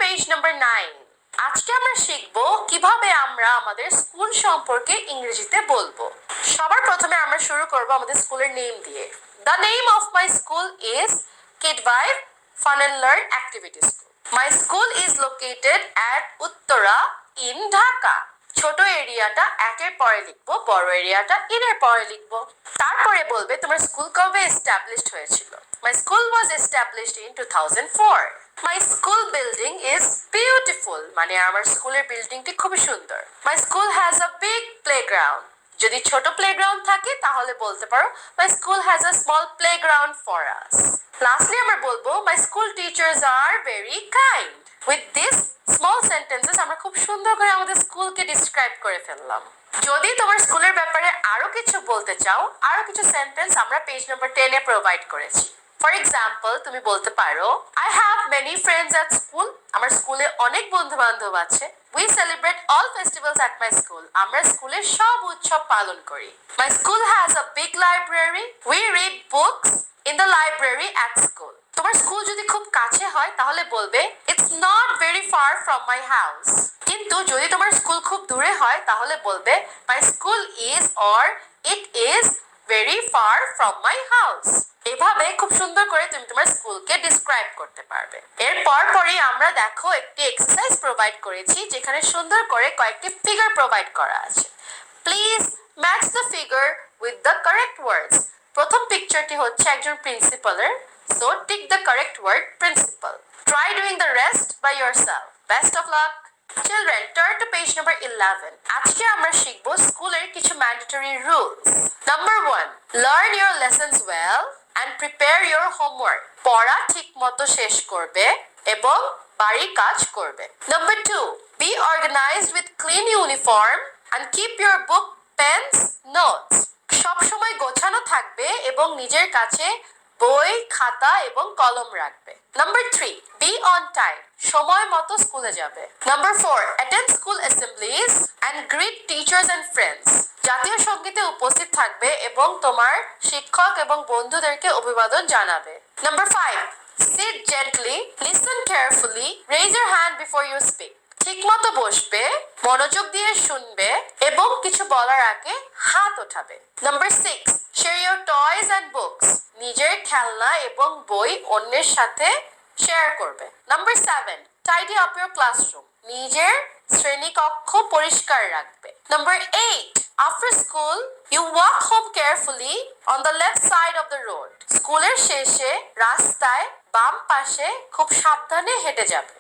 Page number 9। আজকে আমরা শিখব কিভাবে আমরা আমাদের স্কুল সম্পর্কে ইংরেজিতে বলবো। সবার প্রথমে আমরা শুরু করব আমাদের স্কুলের নেম দিয়ে। The name of my school is Kidvibe Fun and Learn Activity School. My school is located at Uttara in Dhaka. ছোট এরিয়াটা at এর পরে লিখবো, বড় এরিয়াটা in এর পরে লিখবো। তারপরে বলবে তোমার স্কুল কবে established হয়েছিল। My school was established in 2004. My school building is beautiful. মানে আমার স্কুলের বিল্ডিংটি খুবই সুন্দর। My school has a big playground. যদি ছোট প্লেগ্রাউন্ড থাকে তাহলে বলতে পারো my school has a small playground for us. Lastly আমরা বলবো my school teachers are very kind. With this small sentences আমরা খুব সুন্দর করে আমাদের স্কুলকে ডিসক্রাইব করে ফেললাম। যদি তোমার স্কুলের ব্যাপারে আরো কিছু বলতে চাও, আরো কিছু সেন্টেন্স আমরা পেজ নাম্বার 10 এ প্রোভাইড করেছি। ফর এক্সাম্পল তুমি বলতে পারো I have many friends at school. আমার স্কুলে অনেক বন্ধু-বান্ধব আছে। We celebrate all festivals at my school. আমরা স্কুলে সব উৎসব পালন করি। My school has a big library. We read books in the library at school. তোমার স্কুল যদি খুব কাছে হয় তাহলে বলবে It's not very far from my house. কিন্তু যদি তোমার স্কুল খুব দূরে হয় তাহলে বলবে My school is or it is very far from my house. এভাবে খুব সুন্দর করে তুমি তোমার স্কুলকে ডিসক্রাইব করতে পারবে। এরপর পরই আমরা দেখো একটি এক্সারসাইজ প্রোভাইড করেছি যেখানে সুন্দর করে কয়েকটি ফিগার প্রোভাইড করা আছে। Please match the figure with the correct words. প্রথম পিকচারটি হচ্ছে একজন প্রিন্সিপালের, so tick the correct word principal. Try doing the rest by yourself. Best of luck. Children, turn to page number 11. আজকে আমরা শিখব স্কুলের কিছু mandatory rules. Number 1, learn your lessons well and prepare your homework. পড়া ঠিকমতো শেষ করবে এবং বাড়ির কাজ করবে। Number 2, be organized with clean uniform and keep your book, pens, notes. সব সময় গোছানো থাকবে এবং নিজের কাছে বই, খাতা এবং কলম রাখবে। Number 3, be on time. সময় মতো স্কুলে যাবে। Number 4, attend school assemblies and greet teachers and friends. জাতীয় সঙ্গীতে উপস্থিত থাকবে এবং তোমার শিক্ষক এবং বন্ধুদেরকে অভিবাদন জানাবে। Number 5, sit gently, listen carefully, raise your hand before you speak. ঠিকমতো বসবে, মনোযোগ দিয়ে শুনবে এবং কিছু বলার আগে হাত ওঠাবে। Number 6, share your toys and books. নিজের খেলনা এবং বই অন্যের সাথে শেয়ার করবে। Number 7, tidy up your classroom. নিজের শ্রেণীকক্ষ পরিষ্কার রাখবে। Number 8, after school you walk home carefully on the left side of the road. স্কুলের শেষে রাস্তায় বাম পাশে খুব সাবধানে হেঁটে যাবে।